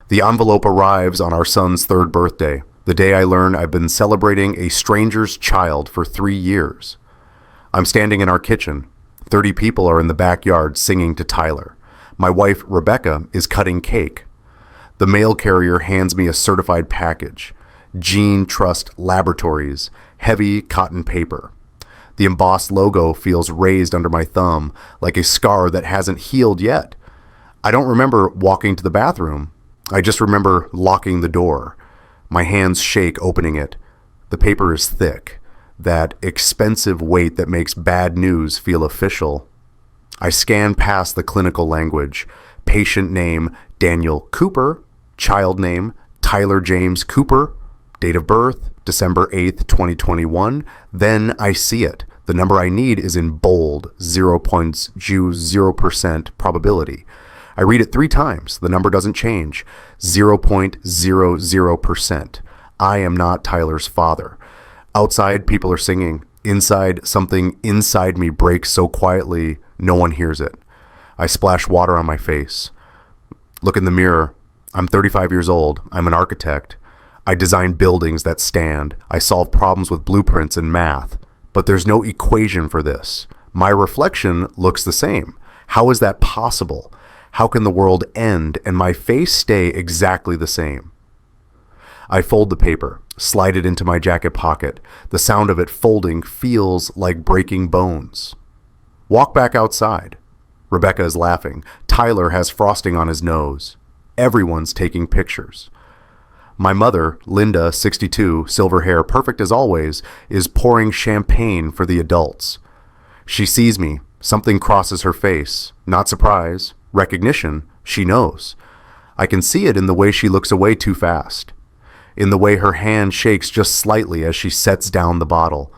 The envelope arrives on our son's third birthday, the day I learn I've been celebrating a stranger's child for 3 years. I'm standing in our kitchen. 30 people are in the backyard singing to Tyler. My wife, Rebecca, is cutting cake. The mail carrier hands me a certified package. Gene Trust Laboratories, heavy cotton paper. The embossed logo feels raised under my thumb, like a scar that hasn't healed yet. I don't remember walking to the bathroom. I just remember locking the door. My hands shake opening it. The paper is thick, that expensive weight that makes bad news feel official. I scan past the clinical language. Patient name, Daniel Cooper. Child name, Tyler James Cooper. Date of birth, December 8th, 2021. Then I see it. The number I need is in bold, 0.00% probability. I read it 3 times. The number doesn't change. 0.00%. I am not Tyler's father. Outside, people are singing. Inside, something inside me breaks so quietly, no one hears it. I splash water on my face. Look in the mirror. I'm 35 years old. I'm an architect. I design buildings that stand. I solve problems with blueprints and math. But there's no equation for this. My reflection looks the same. How is that possible? How can the world end and my face stay exactly the same? I fold the paper, slide it into my jacket pocket. The sound of it folding feels like breaking bones. Walk back outside. Rebecca is laughing. Tyler has frosting on his nose. Everyone's taking pictures. My mother, Linda, 62, silver hair, perfect as always, is pouring champagne for the adults. She sees me. Something crosses her face. Not surprise. Recognition. She knows. I can see it in the way she looks away too fast. In the way her hand shakes just slightly as she sets down the bottle.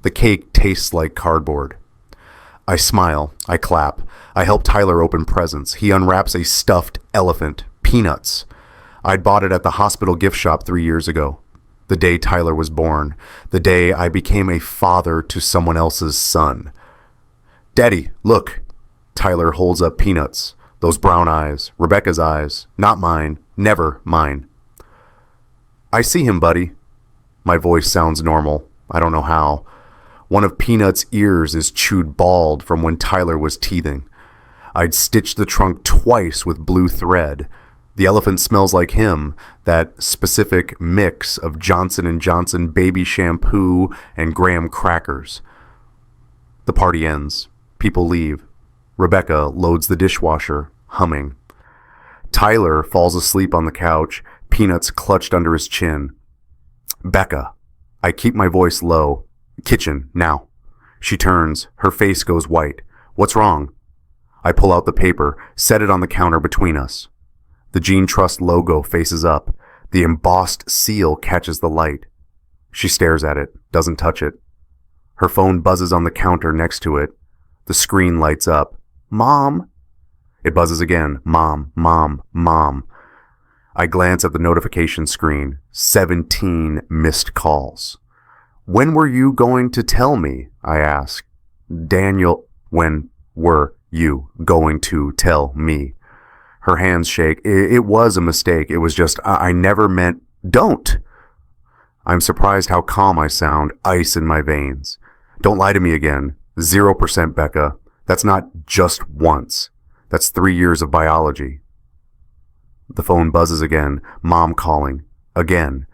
The cake tastes like cardboard. I smile. I clap. I help Tyler open presents. He unwraps a stuffed elephant. Peanuts. I'd bought it at the hospital gift shop 3 years ago. The day Tyler was born. The day I became a father to someone else's son. Daddy, look. Tyler holds up peanuts. Those brown eyes. Rebecca's eyes. Not mine. Never mine. I see him, buddy. My voice sounds normal. I don't know how. One of Peanut's ears is chewed bald from when Tyler was teething. I'd stitched the trunk twice with blue thread. The elephant smells like him, that specific mix of Johnson & Johnson baby shampoo and graham crackers. The party ends. People leave. Rebecca loads the dishwasher, humming. Tyler falls asleep on the couch, peanuts clutched under his chin. Becca. I keep my voice low. Kitchen, now. She turns. Her face goes white. What's wrong? I pull out the paper, set it on the counter between us. The Gene Trust logo faces up. The embossed seal catches the light. She stares at it, doesn't touch it. Her phone buzzes on the counter next to it. The screen lights up. Mom. It buzzes again. Mom, mom, mom. I glance at the notification screen. 17 missed calls. When were you going to tell me? I ask. Daniel, when were you going to tell me? Her hands shake. It was a mistake. It was just, I never meant, don't. I'm surprised how calm I sound, ice in my veins. Don't lie to me again. 0%, Becca. That's not just once. That's 3 years of biology. The phone buzzes again. Mom calling. Again.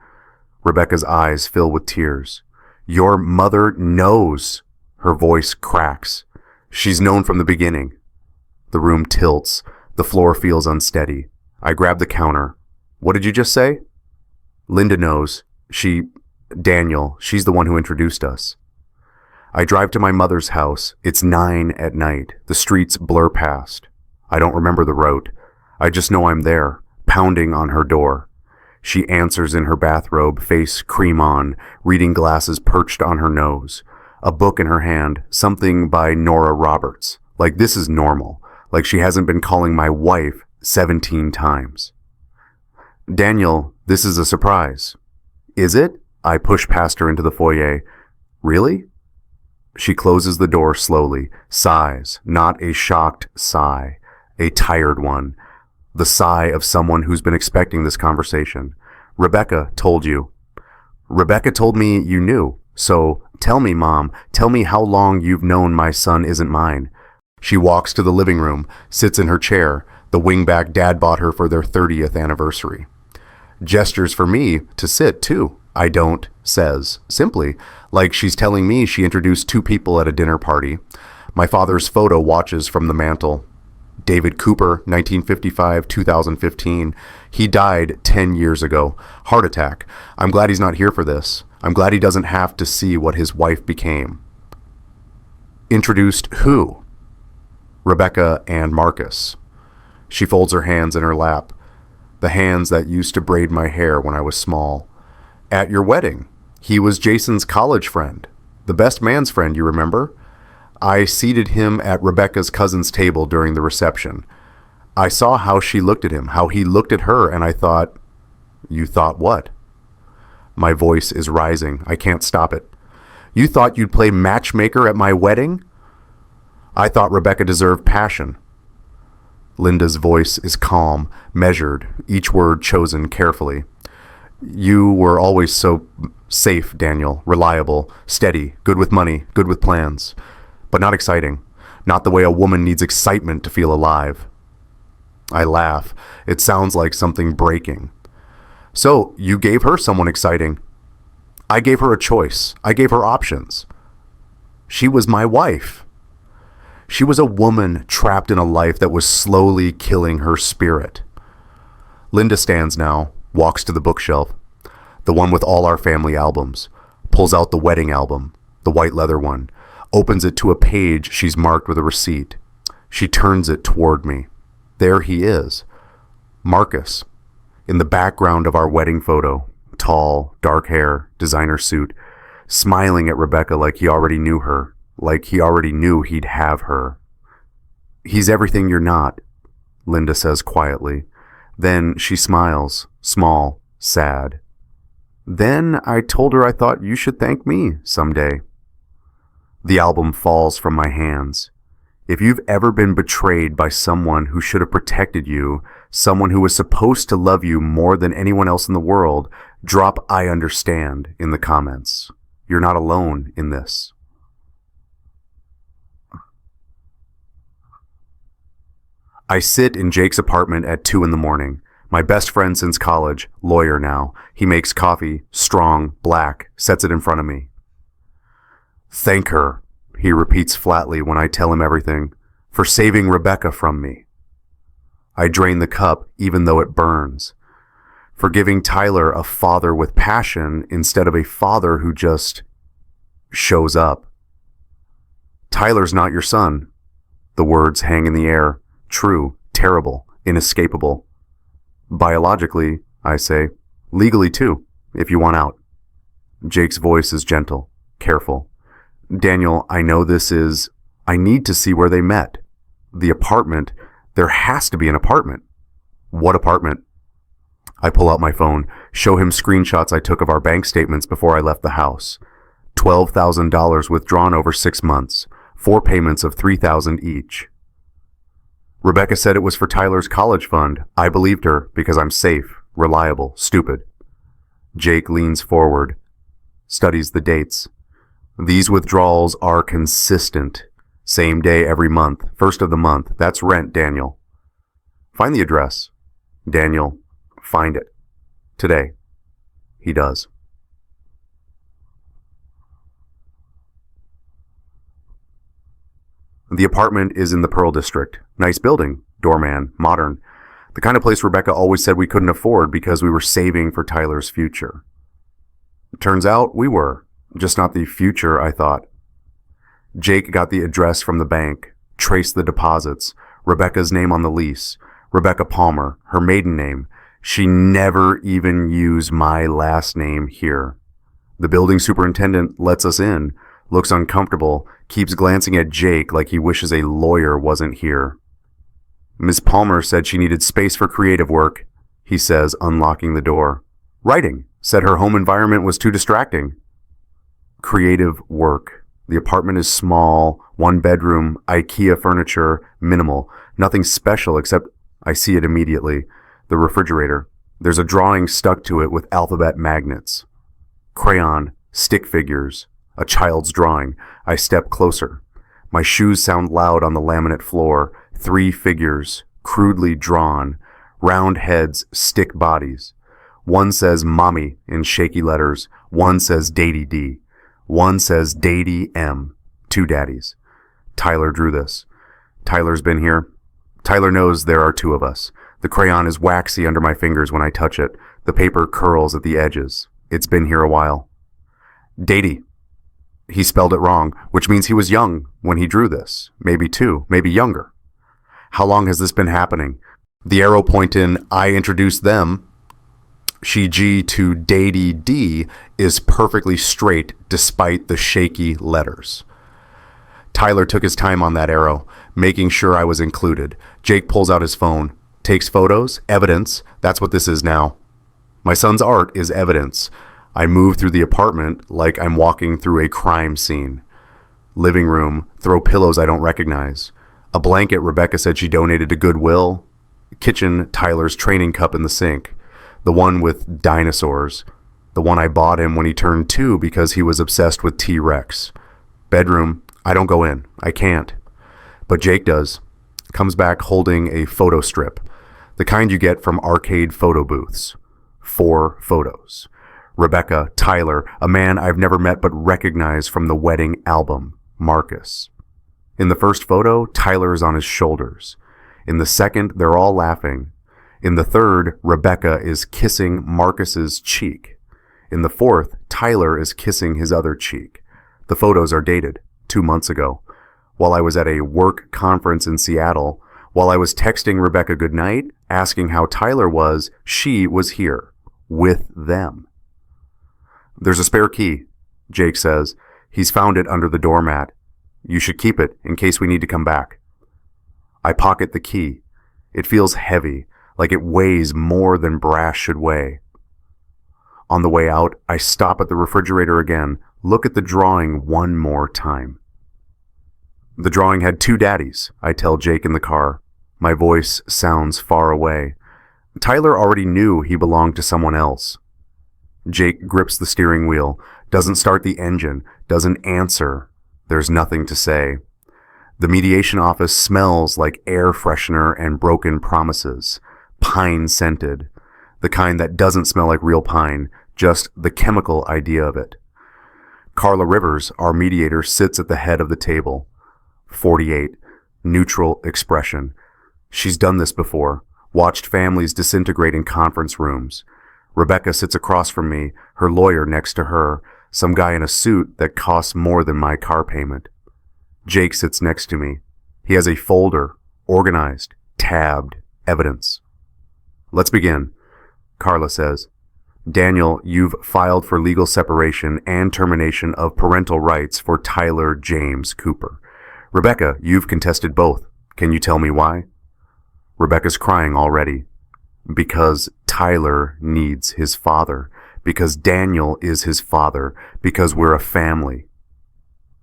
Rebecca's eyes fill with tears. Your mother knows. Her voice cracks. She's known from the beginning. The room tilts. The floor feels unsteady. I grab the counter. What did you just say? Linda knows. Daniel, she's the one who introduced us. I drive to my mother's house. It's 9 at night. The streets blur past. I don't remember the route. I just know I'm there, pounding on her door. She answers in her bathrobe, face cream on, reading glasses perched on her nose. A book in her hand, something by Nora Roberts. Like this is normal. Like she hasn't been calling my wife 17 times. Daniel, this is a surprise. Is it? I push past her into the foyer. Really? She closes the door slowly, sighs, not a shocked sigh, a tired one. The sigh of someone who's been expecting this conversation. Rebecca told you. Rebecca told me you knew. So tell me, Mom, tell me how long you've known my son isn't mine. She walks to the living room, sits in her chair, the wingback Dad bought her for their 30th anniversary. Gestures for me to sit too. I don't, says, simply, like she's telling me she introduced 2 people at a dinner party. My father's photo watches from the mantle. David Cooper, 1955-2015. He died 10 years ago. Heart attack. I'm glad he's not here for this. I'm glad he doesn't have to see what his wife became. Introduced who? Rebecca and Marcus. She folds her hands in her lap. The hands that used to braid my hair when I was small. At your wedding. He was Jason's college friend. The best man's friend, you remember? I seated him at Rebecca's cousin's table during the reception. I saw how she looked at him, how he looked at her, and I thought, you thought what? My voice is rising. I can't stop it. You thought you'd play matchmaker at my wedding? I thought Rebecca deserved passion. Linda's voice is calm, measured, each word chosen carefully. You were always so safe, Daniel, reliable, steady, good with money, good with plans. But not exciting. Not the way a woman needs excitement to feel alive. I laugh. It sounds like something breaking. So, you gave her someone exciting. I gave her a choice. I gave her options. She was my wife. She was a woman trapped in a life that was slowly killing her spirit. Linda stands now, walks to the bookshelf, the one with all our family albums, pulls out the wedding album, the white leather one, opens it to a page she's marked with a receipt. She turns it toward me. There he is, Marcus, in the background of our wedding photo, tall, dark hair, designer suit, smiling at Rebecca like he already knew her, like he already knew he'd have her. He's everything you're not, Linda says quietly. Then she smiles, small, sad. Then I told her I thought you should thank me someday. The album falls from my hands. If you've ever been betrayed by someone who should have protected you, someone who was supposed to love you more than anyone else in the world, drop "I understand" in the comments. You're not alone in this. I sit in Jake's apartment at 2 a.m. My best friend since college, lawyer now. He makes coffee, strong, black, sets it in front of me. Thank her, he repeats flatly when I tell him everything, for saving Rebecca from me. I drain the cup even though it burns. For giving Tyler a father with passion instead of a father who just shows up. Tyler's not your son. The words hang in the air. True, terrible, inescapable. Biologically, I say. Legally too, if you want out. Jake's voice is gentle, careful. Daniel, I know this is... I need to see where they met. The apartment. There has to be an apartment. What apartment? I pull out my phone, show him screenshots I took of our bank statements before I left the house. $12,000 withdrawn over 6 months. 4 payments of $3,000 each. Rebecca said it was for Tyler's college fund. I believed her because I'm safe, reliable, stupid. Jake leans forward, studies the dates. These withdrawals are consistent. Same day every month, first of the month. That's rent, Daniel. Find the address. Daniel, find it. Today. He does. The apartment is in the Pearl District. Nice building, doorman, modern. The kind of place Rebecca always said we couldn't afford because we were saving for Tyler's future. Turns out we were. Just not the future, I thought. Jake got the address from the bank, traced the deposits, Rebecca's name on the lease, Rebecca Palmer, her maiden name. She never even used my last name here. The building superintendent lets us in, looks uncomfortable, keeps glancing at Jake like he wishes a lawyer wasn't here. Miss Palmer said she needed space for creative work, he says, unlocking the door. Writing, said her home environment was too distracting. Creative work. The apartment is small, 1 bedroom, IKEA furniture, minimal, nothing special except I see it immediately. The refrigerator. There's a drawing stuck to it with alphabet magnets. Crayon, stick figures, a child's drawing. I step closer. My shoes sound loud on the laminate floor. 3 figures, crudely drawn, round heads, stick bodies. One says mommy in shaky letters. One says Daddy D. One says Daddy M. 2 daddies. Tyler drew this. Tyler's been here. Tyler knows there are 2 of us. The crayon is waxy under my fingers when I touch it. The paper curls at the edges. It's been here a while. Daddy. He spelled it wrong, which means he was young when he drew this. Maybe 2, maybe younger. How long has this been happening? The arrow point in I introduced them, she G to Daddy D, is perfectly straight despite the shaky letters. Tyler took his time on that arrow, making sure I was included. Jake pulls out his phone, takes photos, evidence. That's what this is now. My son's art is evidence. I move through the apartment like I'm walking through a crime scene. Living room, throw pillows I don't recognize. A blanket Rebecca said she donated to Goodwill. Kitchen, Tyler's training cup in the sink. The one with dinosaurs. The one I bought him when he turned 2 because he was obsessed with T-Rex. Bedroom, I don't go in. I can't. But Jake does. Comes back holding a photo strip. The kind you get from arcade photo booths. 4 photos. Rebecca, Tyler, a man I've never met but recognize from the wedding album, Marcus. In the first photo, Tyler is on his shoulders. In the second, they're all laughing. In the third, Rebecca is kissing Marcus's cheek. In the fourth, Tyler is kissing his other cheek. The photos are dated 2 months ago. While I was at a work conference in Seattle, while I was texting Rebecca goodnight, asking how Tyler was, she was here, with them. There's a spare key, Jake says. He's found it under the doormat. You should keep it in case we need to come back. I pocket the key. It feels heavy, like it weighs more than brass should weigh. On the way out, I stop at the refrigerator again, look at the drawing one more time. The drawing had 2 daddies, I tell Jake in the car. My voice sounds far away. Tyler already knew he belonged to someone else. Jake grips the steering wheel, doesn't start the engine, doesn't answer. There's nothing to say. The mediation office smells like air freshener and broken promises, pine-scented, the kind that doesn't smell like real pine, just the chemical idea of it. Carla Rivers, our mediator, sits at the head of the table. 48, neutral expression. She's done this before, watched families disintegrate in conference rooms. Rebecca sits across from me, her lawyer next to her, some guy in a suit that costs more than my car payment. Jake sits next to me. He has a folder, organized, tabbed, evidence. Let's begin, Carla says. Daniel, you've filed for legal separation and termination of parental rights for Tyler James Cooper. Rebecca, you've contested both. Can you tell me why? Rebecca's crying already. Because Tyler needs his father. Because Daniel is his father. Because we're a family.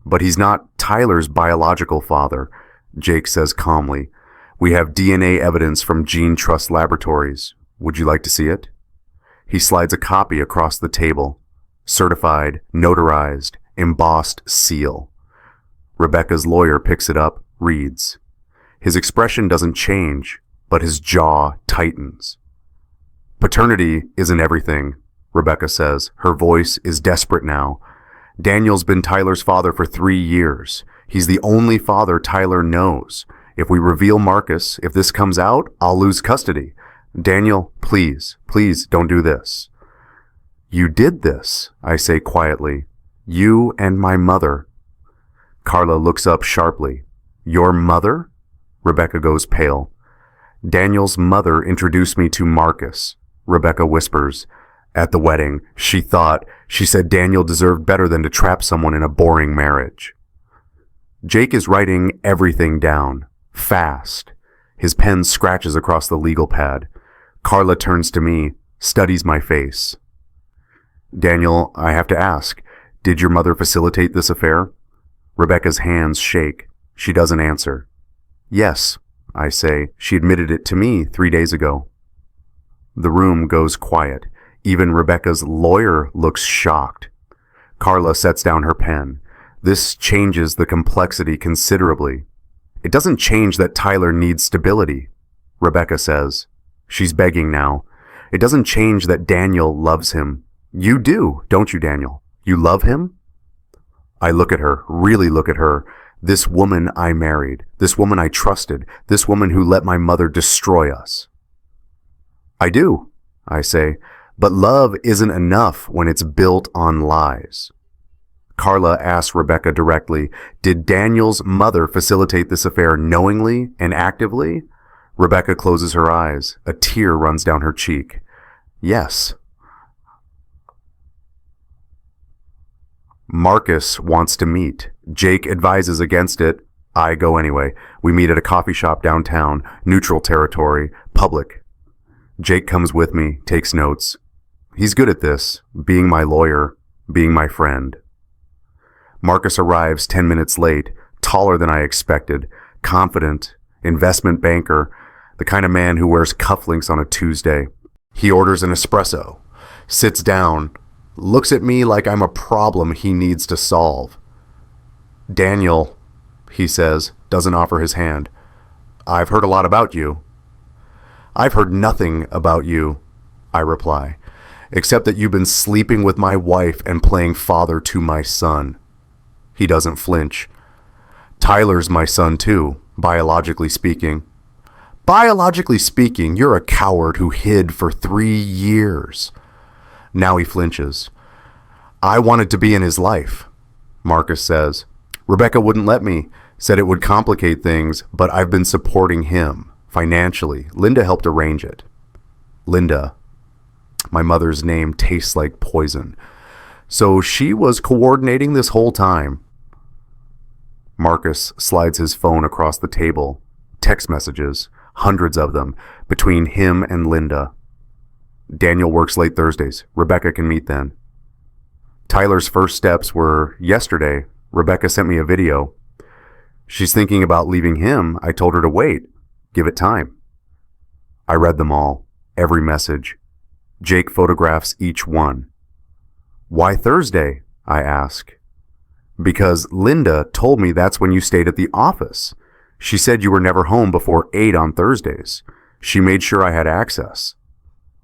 But he's not Tyler's biological father, Jake says calmly. We have DNA evidence from Gene Trust Laboratories. Would you like to see it? He slides a copy across the table. Certified, notarized, embossed seal. Rebecca's lawyer picks it up, reads. His expression doesn't change, but his jaw tightens. Paternity isn't everything, Rebecca says. Her voice is desperate now. Daniel's been Tyler's father for 3 years. He's the only father Tyler knows. If we reveal Marcus, if this comes out, I'll lose custody. Daniel, please, please don't do this. You did this, I say quietly. You and my mother. Carla looks up sharply. Your mother? Rebecca goes pale. Daniel's mother introduced me to Marcus, Rebecca whispers. At the wedding, she said Daniel deserved better than to trap someone in a boring marriage. Jake is writing everything down, fast. His pen scratches across the legal pad. Carla turns to me, studies my face. Daniel, I have to ask, did your mother facilitate this affair? Rebecca's hands shake. She doesn't answer. Yes, I say. She admitted it to me 3 days ago. The room goes quiet. Even Rebecca's lawyer looks shocked. Carla sets down her pen. This changes the complexity considerably. It doesn't change that Tyler needs stability, Rebecca says. She's begging now. It doesn't change that Daniel loves him. You do, don't you, Daniel? You love him? I look at her, really look at her. This woman I married, this woman I trusted, this woman who let my mother destroy us. I do, I say, but love isn't enough when it's built on lies. Carla asks Rebecca directly, did Daniel's mother facilitate this affair knowingly and actively? Rebecca closes her eyes. A tear runs down her cheek. Yes. Marcus wants to meet. Jake advises against it. I go anyway. We meet at a coffee shop downtown, neutral territory, public. Jake comes with me, takes notes. He's good at this, being my lawyer, being my friend. Marcus arrives 10 minutes late, taller than I expected, confident, investment banker, the kind of man who wears cufflinks on a Tuesday. He orders an espresso, sits down, looks at me like I'm a problem he needs to solve. Daniel, he says, doesn't offer his hand. I've heard a lot about you. I've heard nothing about you, I reply, except that you've been sleeping with my wife and playing father to my son. He doesn't flinch. Tyler's my son too, biologically speaking. Biologically speaking, you're a coward who hid for 3 years. Now he flinches. I wanted to be in his life, Marcus says. Rebecca wouldn't let me, said it would complicate things, but I've been supporting him, financially. Linda helped arrange it. Linda. My mother's name tastes like poison. So she was coordinating this whole time. Marcus slides his phone across the table. Text messages, hundreds of them, between him and Linda. Daniel works late Thursdays. Rebecca can meet then. Tyler's first steps were yesterday. Rebecca sent me a video. She's thinking about leaving him. I told her to wait. Give it time. I read them all. Every message. Jake photographs each one. Why Thursday? I ask. Because Linda told me that's when you stayed at the office. She said you were never home before 8 on Thursdays. She made sure I had access.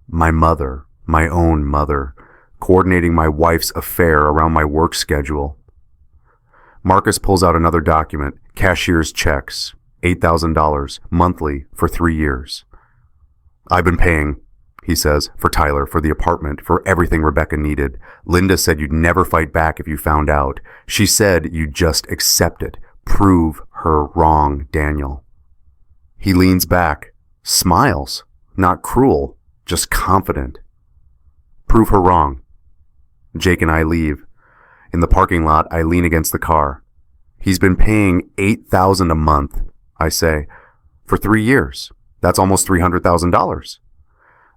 My mother, my own mother, coordinating my wife's affair around my work schedule. Marcus pulls out another document, cashier's checks, $8,000 monthly for 3 years. I've been paying, he says, for Tyler, for the apartment, for everything Rebecca needed. Linda said you'd never fight back if you found out. She said you'd just accept it. Prove her wrong, Daniel. He leans back, smiles, not cruel, just confident. Prove her wrong. Jake and I leave. In the parking lot, I lean against the car. He's been paying $8,000 a month, I say, for 3 years. That's almost $300,000.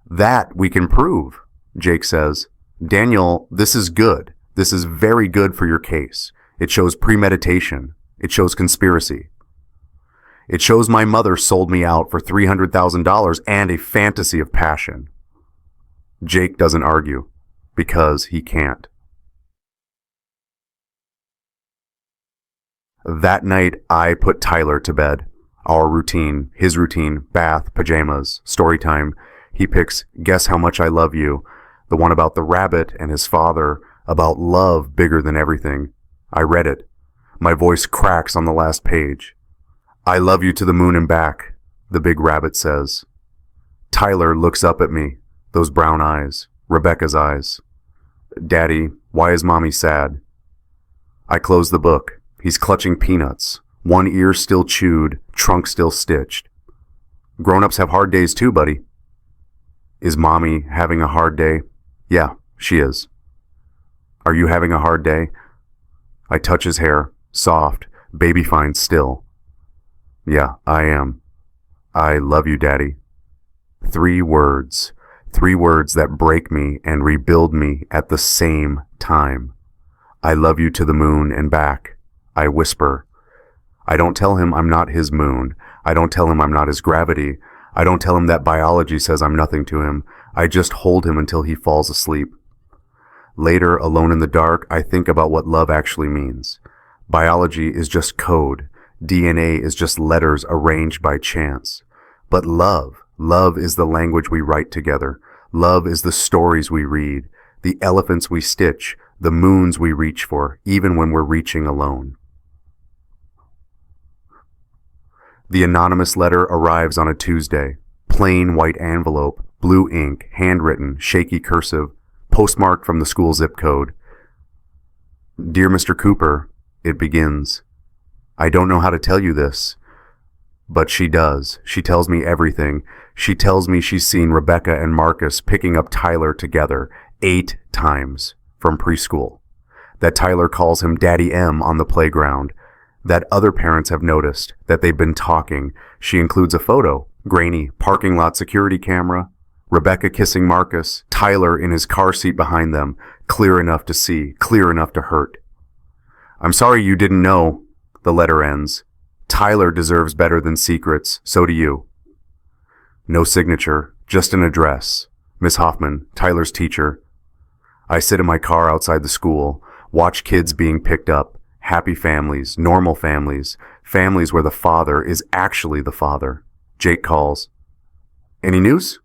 That we can prove, Jake says. Daniel, this is good. This is very good for your case. It shows premeditation. It shows conspiracy. It shows my mother sold me out for $300,000 and a fantasy of passion. Jake doesn't argue, because he can't. That night, I put Tyler to bed. Our routine, his routine, bath, pajamas, story time. He picks Guess How Much I Love You, the one about the rabbit and his father, about love bigger than everything. I read it. My voice cracks on the last page. I love you to the moon and back, the big rabbit says. Tyler looks up at me, those brown eyes, Rebecca's eyes. Daddy, why is Mommy sad? I close the book. He's clutching peanuts, one ear still chewed, trunk still stitched. Grown-ups have hard days too, buddy. Is Mommy having a hard day? Yeah, she is. Are you having a hard day? I touch his hair, soft, baby fine still. Yeah, I am. I love you, Daddy. 3 words. 3 words that break me and rebuild me at the same time. I love you to the moon and back. I whisper. I don't tell him I'm not his moon. I don't tell him I'm not his gravity. I don't tell him that biology says I'm nothing to him. I just hold him until he falls asleep. Later, alone in the dark, I think about what love actually means. Biology is just code. DNA is just letters arranged by chance. But love is the language we write together. Love is the stories we read, the elephants we stitch, the moons we reach for, even when we're reaching alone. The anonymous letter arrives on a Tuesday. Plain white envelope, blue ink, handwritten, shaky cursive, postmarked from the school zip code. Dear Mr. Cooper, it begins. I don't know how to tell you this, but she does. She tells me everything. She tells me she's seen Rebecca and Marcus picking up Tyler together 8 times from preschool. That Tyler calls him Daddy M on the playground. That other parents have noticed that they've been talking. She includes a photo, grainy parking lot security camera, Rebecca kissing Marcus, Tyler in his car seat behind them, clear enough to see, clear enough to hurt. I'm sorry you didn't know, the letter ends. Tyler deserves better than secrets, so do you. No signature, just an address. Miss Hoffman, Tyler's teacher. I sit in my car outside the school, watch kids being picked up, happy families, normal families, families where the father is actually the father. Jake calls. Any news?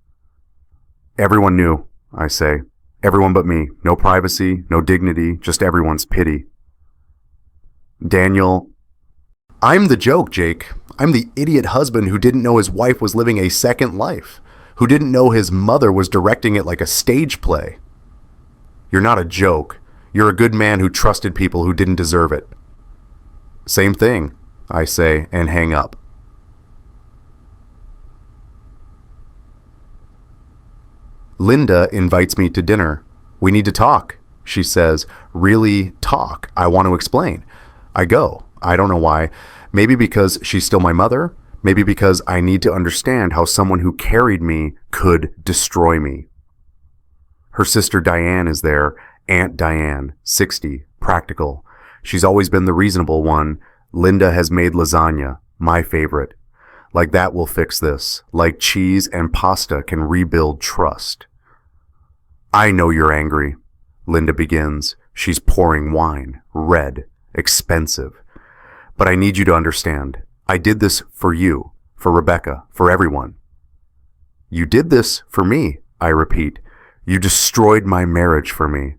Everyone knew, I say. Everyone but me. No privacy, no dignity, just everyone's pity. Daniel. I'm the joke, Jake. I'm the idiot husband who didn't know his wife was living a second life, who didn't know his mother was directing it like a stage play. You're not a joke. You're a good man who trusted people who didn't deserve it. Same thing, I say, and hang up. Linda invites me to dinner. We need to talk, she says. Really talk. I want to explain. I go. I don't know why. Maybe because she's still my mother. Maybe because I need to understand how someone who carried me could destroy me. Her sister Diane is there. Aunt Diane, 60, practical. She's always been the reasonable one. Linda has made lasagna, my favorite. Like that will fix this. Like cheese and pasta can rebuild trust. I know you're angry, Linda begins. She's pouring wine, red, expensive. But I need you to understand. I did this for you, for Rebecca, for everyone. You did this for me, I repeat. You destroyed my marriage for me.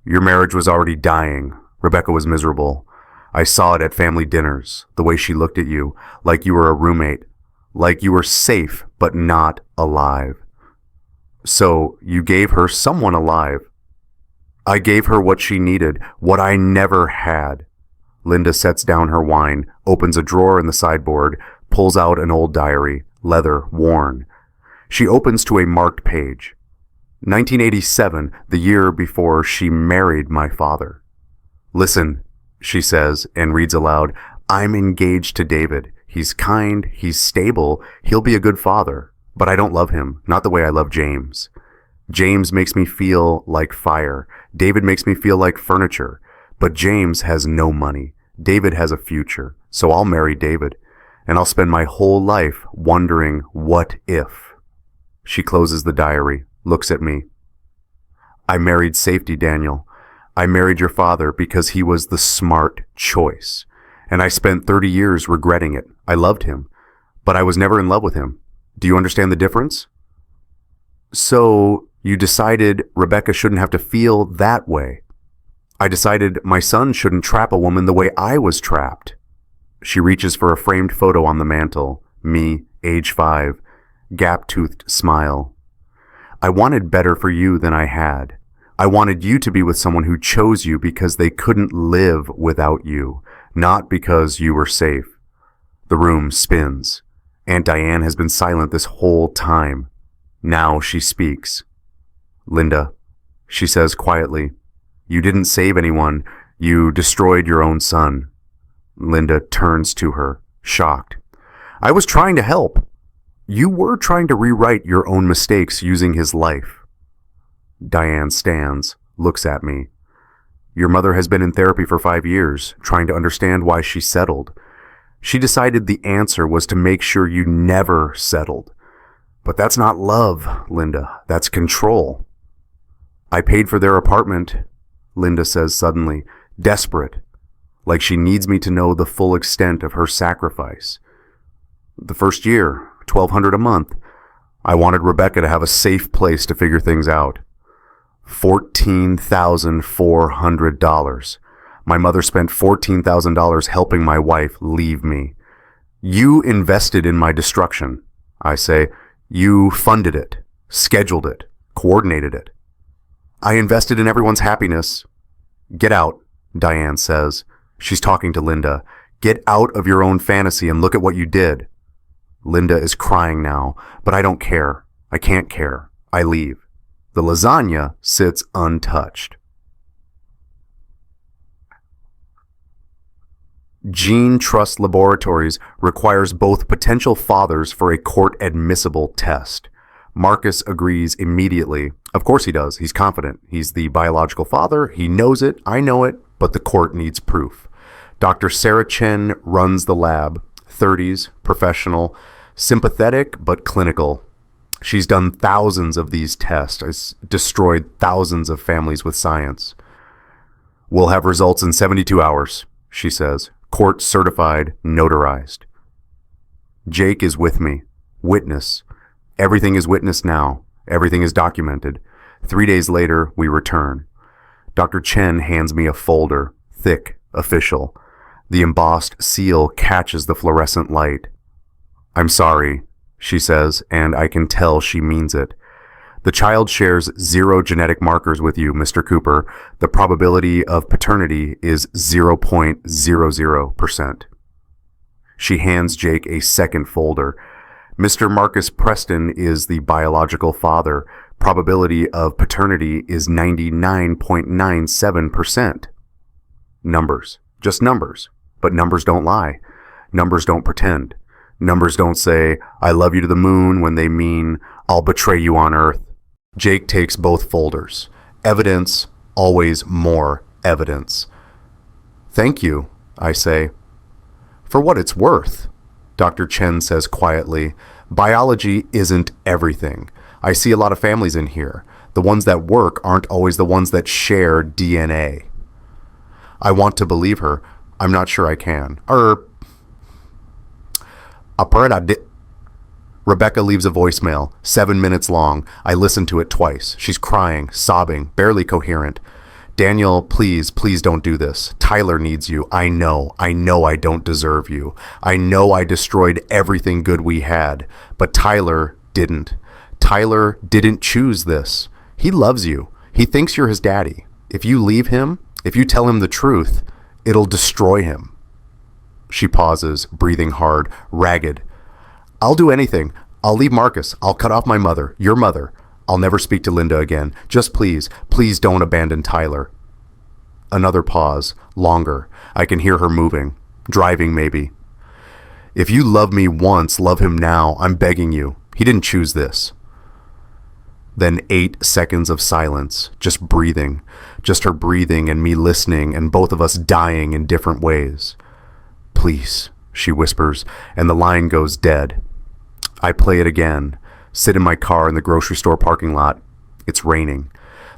Your marriage was already dying. Rebecca was miserable. I saw it at family dinners, the way she looked at you, like you were a roommate, like you were safe but not alive. So you gave her someone alive. I gave her what she needed, what I never had. Linda sets down her wine, opens a drawer in the sideboard, pulls out an old diary, leather, worn. She opens to a marked page. 1987, the year before she married my father. Listen, she says, and reads aloud, I'm engaged to David. He's kind, he's stable, he'll be a good father. But I don't love him, not the way I love James. James makes me feel like fire. David makes me feel like furniture. But James has no money. David has a future. So I'll marry David. And I'll spend my whole life wondering what if. She closes the diary, looks at me. I married safety, Daniel. I married your father because he was the smart choice. And I spent 30 years regretting it. I loved him. But I was never in love with him. Do you understand the difference? So you decided Rebecca shouldn't have to feel that way. I decided my son shouldn't trap a woman the way I was trapped. She reaches for a framed photo on the mantle. Me, age 5, gap-toothed smile. I wanted better for you than I had. I wanted you to be with someone who chose you because they couldn't live without you, not because you were safe. The room spins. Aunt Diane has been silent this whole time. Now she speaks. Linda, she says quietly, you didn't save anyone. You destroyed your own son. Linda turns to her, shocked. I was trying to help. You were trying to rewrite your own mistakes using his life. Diane stands, looks at me. Your mother has been in therapy for 5 years, trying to understand why she settled. She decided the answer was to make sure you never settled. But that's not love, Linda. That's control. I paid for their apartment, Linda says suddenly, desperate, like she needs me to know the full extent of her sacrifice. The first year, $1,200 a month, I wanted Rebecca to have a safe place to figure things out. $14,400. My mother spent $14,000 helping my wife leave me. You invested in my destruction, I say. You funded it, scheduled it, coordinated it. I invested in everyone's happiness. Get out, Diane says. She's talking to Linda. Get out of your own fantasy and look at what you did. Linda is crying now, but I don't care. I can't care. I leave. The lasagna sits untouched. Gene Trust Laboratories requires both potential fathers for a court-admissible test. Marcus agrees immediately. Of course he does. He's confident. He's the biological father. He knows it. I know it. But the court needs proof. Dr. Sarah Chen runs the lab. 30s, professional, sympathetic but clinical. She's done thousands of these tests, has destroyed thousands of families with science. We'll have results in 72 hours, she says. Court certified, notarized. Jake is with me. Witness. Everything is witnessed now. Everything is documented. 3 days later, we return. Dr. Chen hands me a folder, thick, official. The embossed seal catches the fluorescent light. I'm sorry, she says, and I can tell she means it. The child shares 0 genetic markers with you, Mr. Cooper. The probability of paternity is 0.00%. She hands Jake a second folder. Mr. Marcus Preston is the biological father. Probability of paternity is 99.97%. Numbers. Just numbers. But numbers don't lie. Numbers don't pretend. Numbers don't say, I love you to the moon when they mean, I'll betray you on earth. Jake takes both folders. Evidence, always more evidence. Thank you, I say. For what it's worth, Dr. Chen says quietly, biology isn't everything. I see a lot of families in here. The ones that work aren't always the ones that share DNA. I want to believe her. I'm not sure I can. Rebecca leaves a voicemail, 7 minutes long. I listen to it twice. She's crying, sobbing, barely coherent. Daniel, please don't do this. Tyler needs you. I know I don't deserve you. I know I destroyed everything good we had, but Tyler didn't. Tyler didn't choose this. He loves you. He thinks you're his daddy. If you leave him, if you tell him the truth, it'll destroy him. She pauses, breathing hard, ragged. I'll do anything. I'll leave Marcus. I'll cut off my mother, your mother. I'll never speak to Linda again. Just please don't abandon Tyler. Another pause, longer. I can hear her moving. Driving, maybe. If you love me once, love him now. I'm begging you. He didn't choose this. Then 8 seconds of silence, just breathing. Just her breathing and me listening and both of us dying in different ways. Please, she whispers, and the line goes dead. I play it again, sit in my car in the grocery store parking lot. It's raining.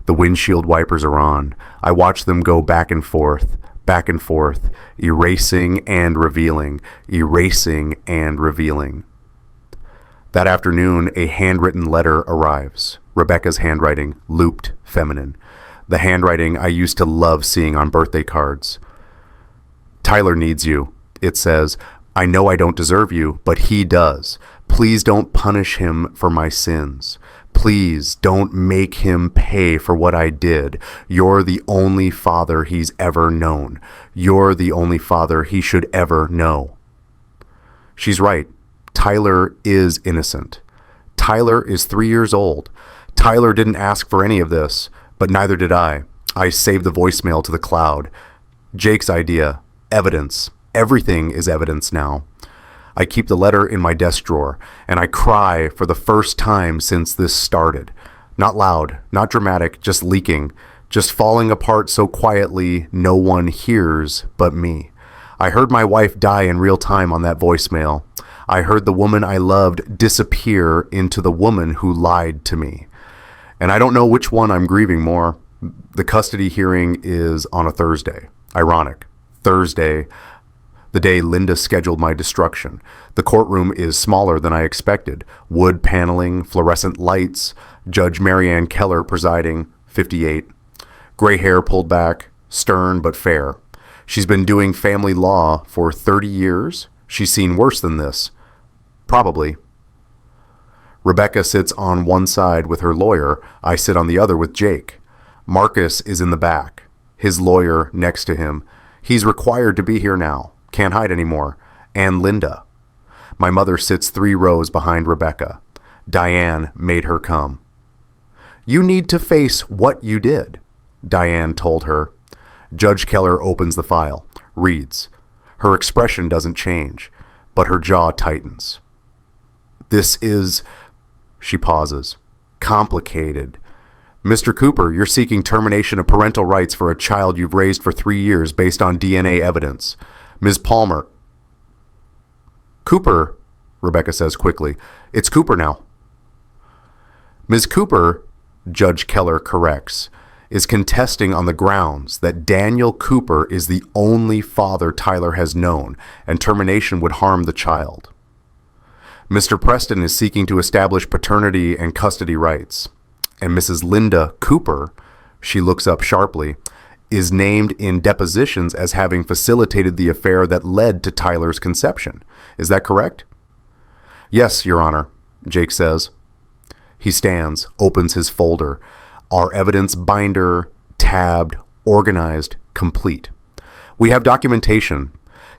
The windshield wipers are on. I watch them go back and forth, erasing and revealing, erasing and revealing. That afternoon, a handwritten letter arrives. Rebecca's handwriting, looped, feminine. The handwriting I used to love seeing on birthday cards. Tyler needs you, it says. I know I don't deserve you, but he does. Please don't punish him for my sins. Please don't make him pay for what I did. You're the only father he's ever known. You're the only father he should ever know. She's right. Tyler is innocent. Tyler is 3 years old. Tyler didn't ask for any of this, but neither did I. I saved the voicemail to the cloud. Jake's idea. Evidence. Everything is evidence now. I keep the letter in my desk drawer, and I cry for the first time since this started. Not loud, not dramatic, just leaking, just falling apart so quietly no one hears but me. I heard my wife die in real time on that voicemail. I heard the woman I loved disappear into the woman who lied to me. And I don't know which one I'm grieving more. The custody hearing is on a Thursday. Ironic. Thursday, the day Linda scheduled my destruction. The courtroom is smaller than I expected. Wood paneling, fluorescent lights, Judge Marianne Keller presiding, 58. Gray hair pulled back, stern but fair. She's been doing family law for 30 years. She's seen worse than this. Probably. Rebecca sits on one side with her lawyer. I sit on the other with Jake. Marcus is in the back, his lawyer next to him. He's required to be here now. Can't hide anymore. And Linda. My mother sits 3 rows behind Rebecca. Diane made her come. You need to face what you did, Diane told her. Judge Keller opens the file, reads. Her expression doesn't change, but her jaw tightens. This is, she pauses, complicated. Mr. Cooper, you're seeking termination of parental rights for a child you've raised for 3 years based on DNA evidence. Ms. Palmer. Cooper, Rebecca says quickly. It's Cooper now. Ms. Cooper, Judge Keller corrects, is contesting on the grounds that Daniel Cooper is the only father Tyler has known, and termination would harm the child. Mr. Preston is seeking to establish paternity and custody rights. And Mrs. Linda Cooper, she looks up sharply, is named in depositions as having facilitated the affair that led to Tyler's conception. Is that correct? Yes, Your Honor, Jake says. He stands, opens his folder. Our evidence binder, tabbed, organized, complete. We have documentation.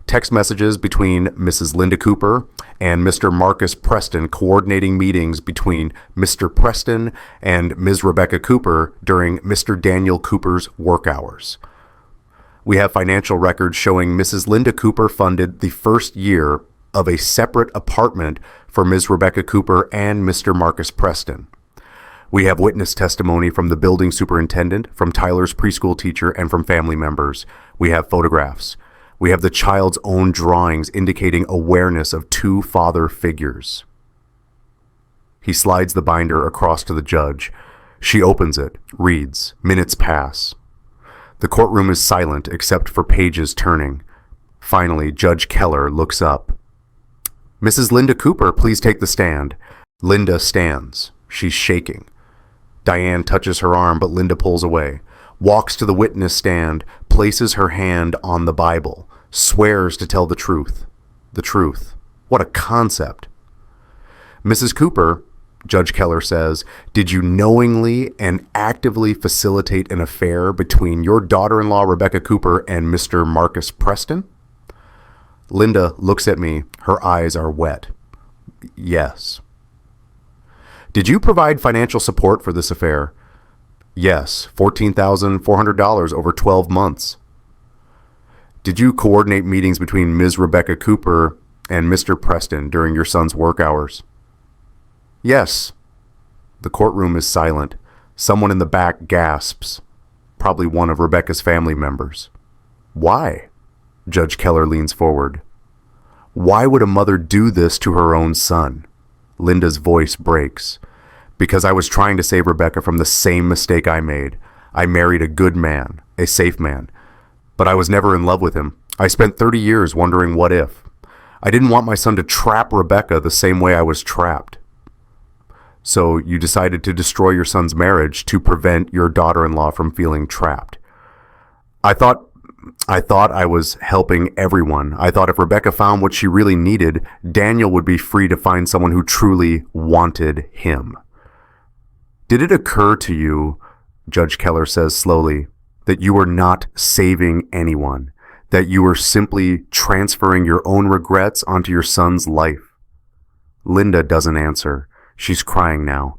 Text messages between Mrs. Linda Cooper and Mr. Marcus Preston coordinating meetings between Mr. Preston and Ms. Rebecca Cooper during Mr. Daniel Cooper's work hours. We have financial records showing Mrs. Linda Cooper funded the first year of a separate apartment for Ms. Rebecca Cooper and Mr. Marcus Preston. We have witness testimony from the building superintendent, from Tyler's preschool teacher, and from family members. We have photographs. We have the child's own drawings indicating awareness of 2 father figures. He slides the binder across to the judge. She opens it, reads. Minutes pass. The courtroom is silent except for pages turning. Finally, Judge Keller looks up. Mrs. Linda Cooper, please take the stand. Linda stands. She's shaking. Diane touches her arm, but Linda pulls away. Walks to the witness stand, places her hand on the Bible, swears to tell the truth. The truth. What a concept. Mrs. Cooper, Judge Keller says, did you knowingly and actively facilitate an affair between your daughter-in-law Rebecca Cooper and Mr. Marcus Preston? Linda looks at me. Her eyes are wet. Yes. Did you provide financial support for this affair? Yes, $14,400 over 12 months. Did you coordinate meetings between Ms. Rebecca Cooper and Mr. Preston during your son's work hours? Yes. The courtroom is silent. Someone in the back gasps. Probably one of Rebecca's family members. Why? Judge Keller leans forward. Why would a mother do this to her own son? Linda's voice breaks. Because I was trying to save Rebecca from the same mistake I made. I married a good man, a safe man. But I was never in love with him. I spent 30 years wondering what if. I didn't want my son to trap Rebecca the same way I was trapped. So you decided to destroy your son's marriage to prevent your daughter-in-law from feeling trapped. I thought I was helping everyone. I thought if Rebecca found what she really needed, Daniel would be free to find someone who truly wanted him. Did it occur to you, Judge Keller says slowly, that you were not saving anyone, that you were simply transferring your own regrets onto your son's life? Linda doesn't answer. She's crying now.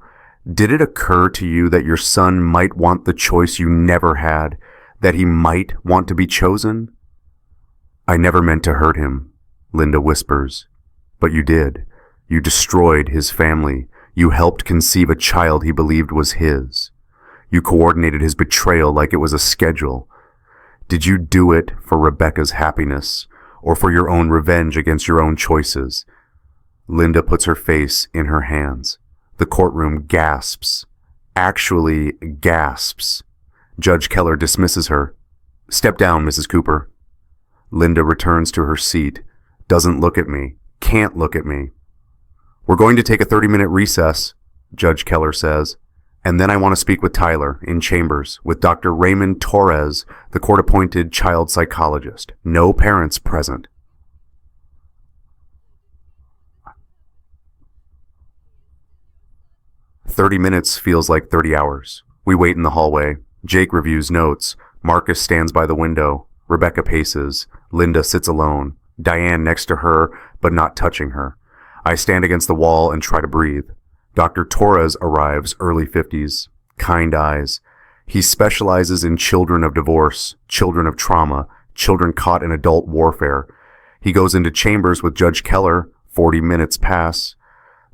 Did it occur to you that your son might want the choice you never had, that he might want to be chosen? I never meant to hurt him, Linda whispers. But you did. You destroyed his family. You helped conceive a child he believed was his. You coordinated his betrayal like it was a schedule. Did you do it for Rebecca's happiness, or for your own revenge against your own choices? Linda puts her face in her hands. The courtroom gasps. Actually gasps. Judge Keller dismisses her. "Step down, Mrs. Cooper." Linda returns to her seat, doesn't look at me, can't look at me. "We're going to take a 30-minute recess," Judge Keller says, "and then I want to speak with Tyler in chambers with Dr. Raymond Torres, the court-appointed child psychologist. No parents present." "30 minutes feels like 30 hours. We wait in the hallway. Jake reviews notes. Marcus stands by the window. Rebecca paces. Linda sits alone. Diane next to her, but not touching her. I stand against the wall and try to breathe. Dr. Torres arrives, early 50s. Kind eyes. He specializes in children of divorce, children of trauma, children caught in adult warfare. He goes into chambers with Judge Keller. 40 minutes pass.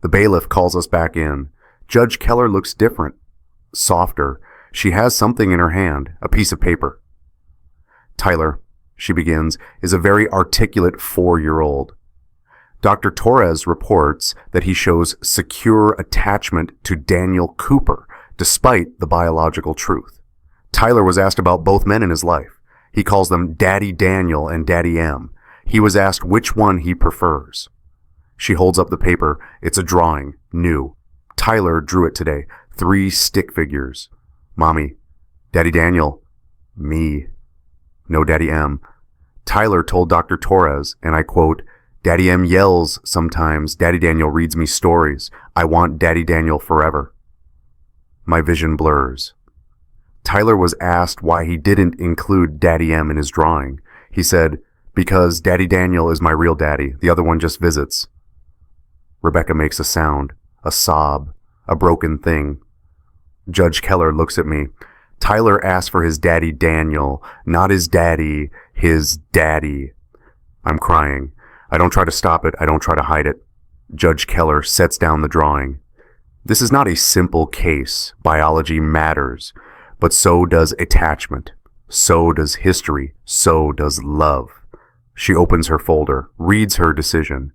The bailiff calls us back in. Judge Keller looks different. Softer. She has something in her hand, a piece of paper. "Tyler," she begins, "is a very articulate 4-year-old. Dr. Torres reports that he shows secure attachment to Daniel Cooper, despite the biological truth. Tyler was asked about both men in his life. He calls them Daddy Daniel and Daddy M. He was asked which one he prefers." She holds up the paper. It's a drawing, new. Tyler drew it today. 3 stick figures. "Mommy." "Daddy Daniel." "Me." "No Daddy M." Tyler told Dr. Torres, and I quote, "Daddy M yells sometimes. Daddy Daniel reads me stories. I want Daddy Daniel forever." My vision blurs. Tyler was asked why he didn't include Daddy M in his drawing. He said, "Because Daddy Daniel is my real daddy. The other one just visits." Rebecca makes a sound, a sob, a broken thing. Judge Keller looks at me. Tyler asked for his Daddy Daniel, not his daddy, his daddy. I'm crying. I don't try to stop it. I don't try to hide it. Judge Keller sets down the drawing. This is not a simple case. Biology matters, but so does attachment. So does history. So does love. She opens her folder, reads her decision.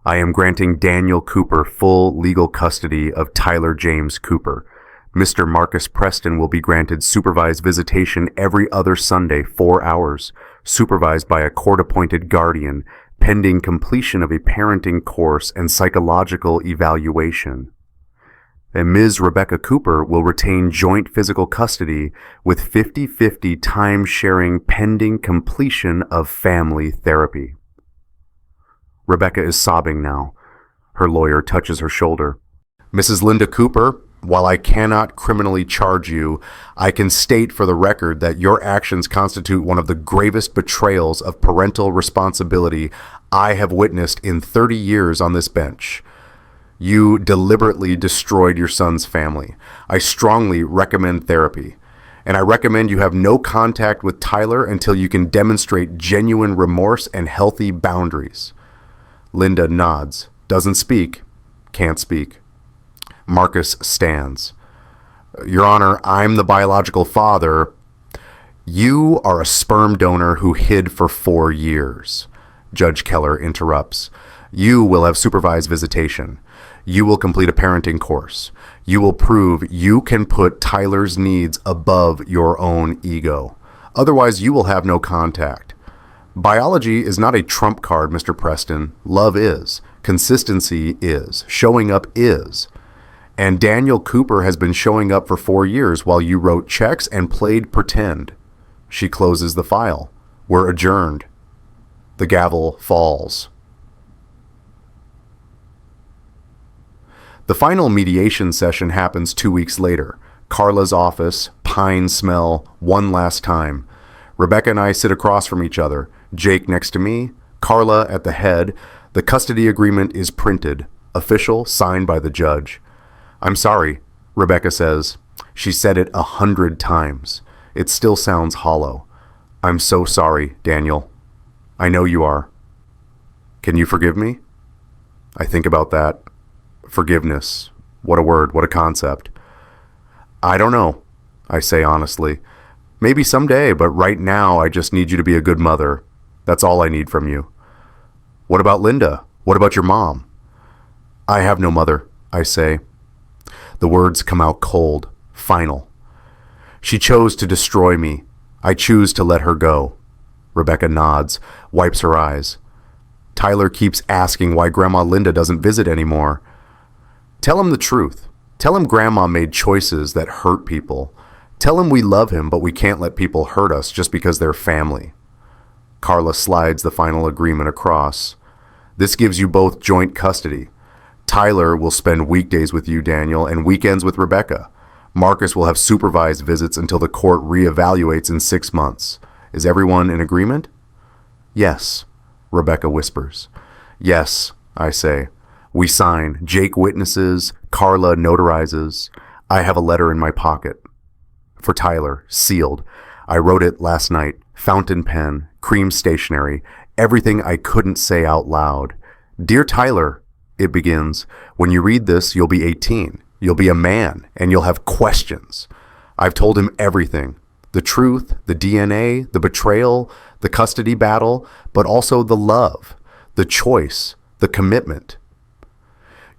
I am granting Daniel Cooper full legal custody of Tyler James Cooper. Mr. Marcus Preston will be granted supervised visitation every other Sunday, 4 hours, supervised by a court-appointed guardian, pending completion of a parenting course and psychological evaluation. And Ms. Rebecca Cooper will retain joint physical custody with 50-50 time sharing pending completion of family therapy. Rebecca is sobbing now. Her lawyer touches her shoulder. Mrs. Linda Cooper, while I cannot criminally charge you, I can state for the record that your actions constitute one of the gravest betrayals of parental responsibility I have witnessed in 30 years on this bench. You deliberately destroyed your son's family. I strongly recommend therapy. And I recommend you have no contact with Tyler until you can demonstrate genuine remorse and healthy boundaries. Linda nods, doesn't speak, can't speak. Marcus stands. Your Honor, I'm the biological father. You are a sperm donor who hid for 4 years. Judge Keller interrupts. You will have supervised visitation. You will complete a parenting course. You will prove you can put Tyler's needs above your own ego. Otherwise, you will have no contact. Biology is not a trump card, Mr. Preston. Love is. Consistency is. Showing up is. And Daniel Cooper has been showing up for 4 years while you wrote checks and played pretend. She closes the file. We're adjourned. The gavel falls. The final mediation session happens 2 weeks later. Carla's office, pine smell, one last time. Rebecca and I sit across from each other. Jake next to me, Carla at the head. The custody agreement is printed. Official, signed by the judge. I'm sorry, Rebecca says. She said it 100 times. It still sounds hollow. I'm so sorry, Daniel. I know you are. Can you forgive me? I think about that. Forgiveness. What a word, what a concept. I don't know, I say honestly. Maybe someday, but right now I just need you to be a good mother. That's all I need from you. What about Linda? What about your mom? I have no mother, I say. The words come out cold, final. She chose to destroy me. I choose to let her go. Rebecca nods, wipes her eyes. Tyler keeps asking why Grandma Linda doesn't visit anymore. Tell him the truth. Tell him Grandma made choices that hurt people. Tell him we love him, but we can't let people hurt us just because they're family. Carla slides the final agreement across. This gives you both joint custody. Tyler will spend weekdays with you, Daniel, and weekends with Rebecca. Marcus will have supervised visits until the court reevaluates in 6 months. Is everyone in agreement? Yes, Rebecca whispers. Yes, I say. We sign. Jake witnesses. Carla notarizes. I have a letter in my pocket. For Tyler, sealed. I wrote it last night. Fountain pen, cream stationery, everything I couldn't say out loud. Dear Tyler, it begins, when you read this, you'll be 18. You'll be a man, and you'll have questions. I've told him everything. The truth, the DNA, the betrayal, the custody battle, but also the love, the choice, the commitment.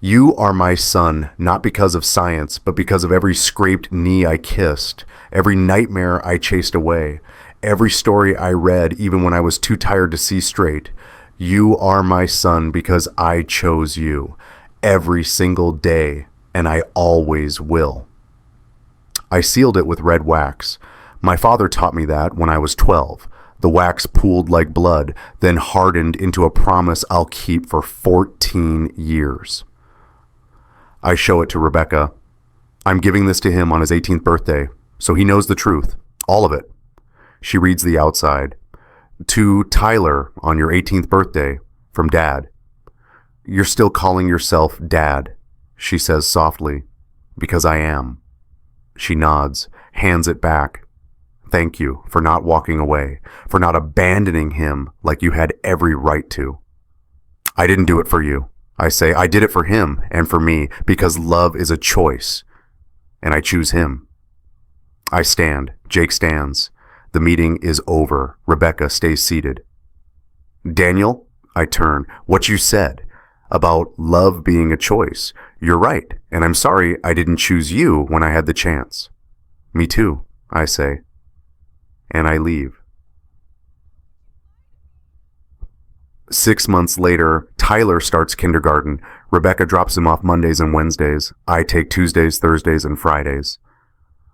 You are my son, not because of science, but because of every scraped knee I kissed, every nightmare I chased away, every story I read even when I was too tired to see straight. You are my son because I chose you, every single day, and I always will. I sealed it with red wax. My father taught me that when I was 12. The wax pooled like blood, then hardened into a promise I'll keep for 14 years. I show it to Rebecca. I'm giving this to him on his 18th birthday, so he knows the truth, all of it. She reads the outside. To Tyler on your 18th birthday, from Dad. You're still calling yourself Dad, she says softly, because I am. She nods, hands it back. Thank you for not walking away, for not abandoning him like you had every right to. I didn't do it for you. I say, I did it for him and for me because love is a choice, and I choose him. I stand. Jake stands. The meeting is over. Rebecca stays seated. Daniel, I turn. What you said about love being a choice. You're right, and I'm sorry I didn't choose you when I had the chance. Me too, I say. And I leave. 6 months later, Tyler starts kindergarten. Rebecca drops him off Mondays and Wednesdays. I take Tuesdays, Thursdays, and Fridays.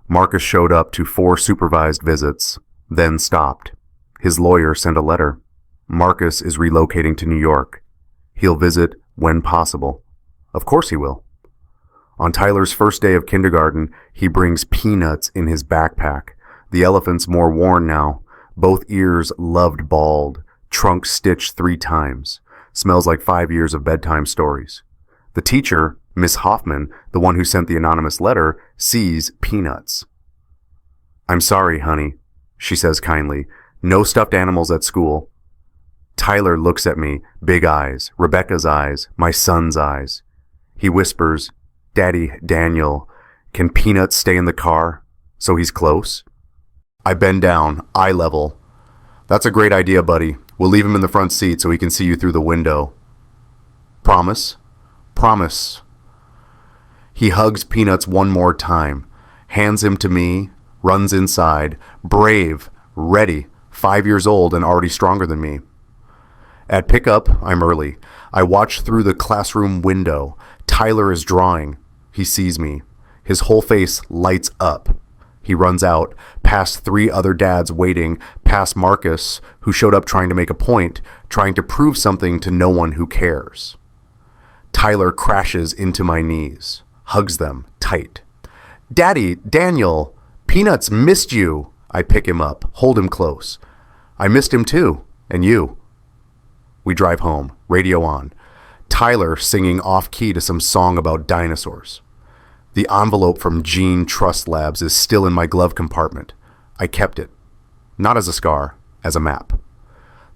Marcus showed up to 4 supervised visits, then stopped. His lawyer sent a letter. Marcus is relocating to New York. He'll visit when possible. Of course he will. On Tyler's first day of kindergarten, he brings peanuts in his backpack. The elephant's more worn now. Both ears loved bald. Trunk stitched 3 times. Smells like 5 years of bedtime stories. The teacher, Miss Hoffman, the one who sent the anonymous letter, sees peanuts. I'm sorry, honey, she says kindly. No stuffed animals at school. Tyler looks at me, big eyes, Rebecca's eyes, my son's eyes. He whispers, Daddy, Daniel, can peanuts stay in the car so he's close? I bend down, eye level. That's a great idea, buddy. We'll leave him in the front seat so he can see you through the window. Promise? Promise. He hugs Peanuts one more time, hands him to me, runs inside, brave, ready, 5 years old and already stronger than me. At pickup, I'm early. I watch through the classroom window. Tyler is drawing. He sees me. His whole face lights up. He runs out, past 3 other dads waiting, past Marcus, who showed up trying to make a point, trying to prove something to no one who cares. Tyler crashes into my knees, hugs them tight. Daddy, Daniel, Peanuts missed you. I pick him up, hold him close. I missed him too, and you. We drive home, radio on. Tyler singing off-key to some song about dinosaurs. The envelope from Gene Trust Labs is still in my glove compartment. I kept it. Not as a scar, as a map.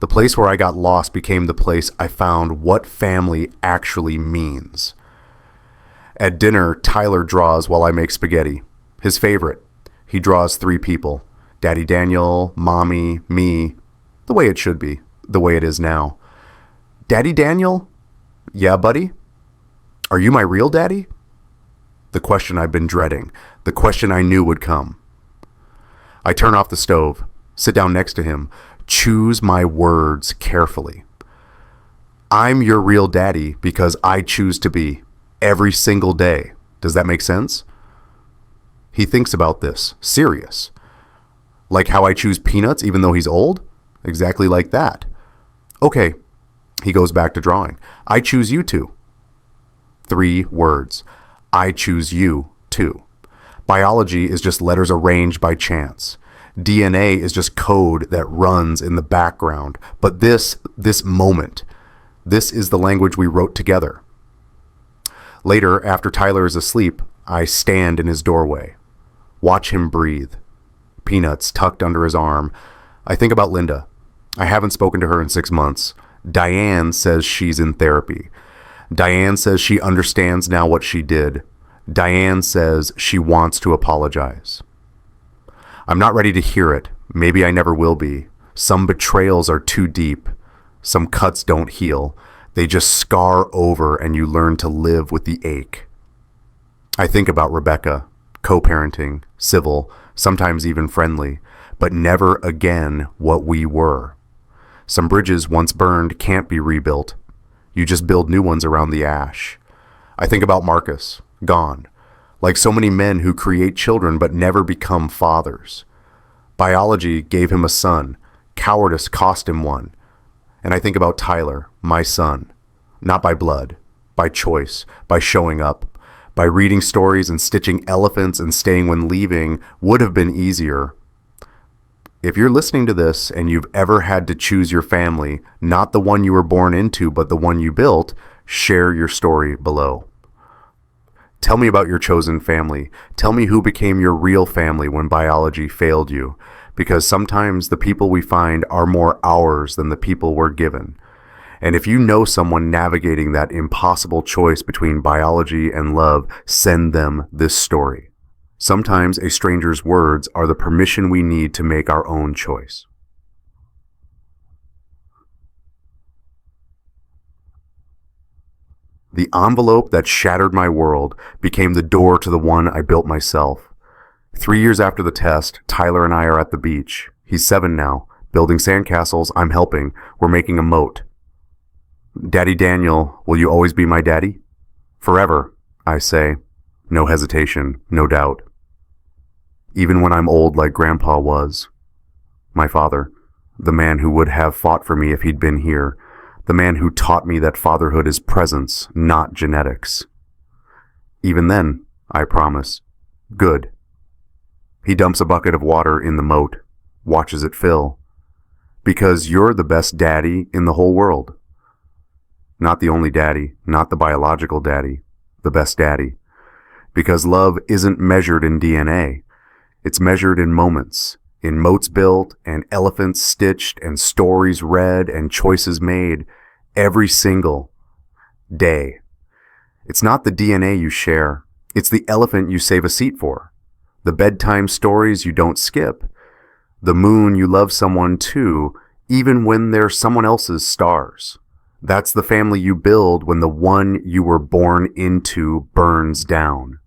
The place where I got lost became the place I found what family actually means. At dinner, Tyler draws while I make spaghetti. His favorite. He draws 3 people. Daddy Daniel, Mommy, me. The way it should be. the way it is now. Daddy Daniel? Yeah, buddy? Are you my real daddy? The question I've been dreading. The question I knew would come. I turn off the stove, sit down next to him, choose my words carefully. I'm your real daddy because I choose to be every single day. Does that make sense? He thinks about this, serious. Like how I choose peanuts even though he's old? Exactly like that. Okay, he goes back to drawing. I choose you to. 3 words. I choose you too. Biology is just letters arranged by chance. DNA is just code that runs in the background. But this moment, this is the language we wrote together. Later, after Tyler is asleep, I stand in his doorway. Watch him breathe. Peanuts tucked under his arm. I think about Linda. I haven't spoken to her in 6 months. Diane says she's in therapy. Diane says she understands now what she did. Diane says she wants to apologize. I'm not ready to hear it. Maybe I never will be. Some betrayals are too deep. Some cuts don't heal. They just scar over and you learn to live with the ache. I think about Rebecca, co-parenting, civil, sometimes even friendly, but never again what we were. Some bridges once burned can't be rebuilt. You just build new ones around the ash. I think about Marcus, gone. Like so many men who create children but never become fathers. Biology gave him a son. Cowardice cost him one. And I think about Tyler, my son. Not by blood, by choice, by showing up. By reading stories and stitching elephants and staying when leaving would have been easier. If you're listening to this and you've ever had to choose your family, not the one you were born into, but the one you built, share your story below. Tell me about your chosen family. Tell me who became your real family when biology failed you. Because sometimes the people we find are more ours than the people we're given. And if you know someone navigating that impossible choice between biology and love, send them this story. Sometimes a stranger's words are the permission we need to make our own choice. The envelope that shattered my world became the door to the one I built myself. 3 years after the test, Tyler and I are at the beach. He's 7 now. Building sandcastles, I'm helping. We're making a moat. Daddy Daniel, will you always be my daddy? Forever, I say. No hesitation, no doubt. Even when I'm old like Grandpa was. My father, the man who would have fought for me if he'd been here. The man who taught me that fatherhood is presence, not genetics. Even then, I promise. Good. He dumps a bucket of water in the moat, watches it fill. Because you're the best daddy in the whole world. Not the only daddy, not the biological daddy, the best daddy. Because love isn't measured in DNA. It's measured in moments, in moats built and elephants stitched and stories read and choices made every single day. It's not the DNA you share. It's the elephant you save a seat for. The bedtime stories you don't skip. The moon you love someone too, even when they're someone else's stars. That's the family you build when the one you were born into burns down.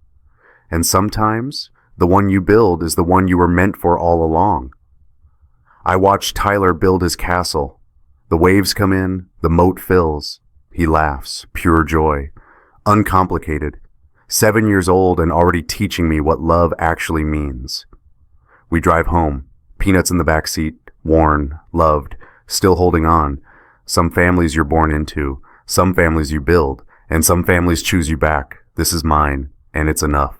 And sometimes, the one you build is the one you were meant for all along. I watched Tyler build his castle. The waves come in, the moat fills. He laughs, pure joy. Uncomplicated. 7 years old and already teaching me what love actually means. We drive home. Peanuts in the back seat, worn, loved, still holding on. Some families you're born into, some families you build, and some families choose you back. This is mine, and it's enough.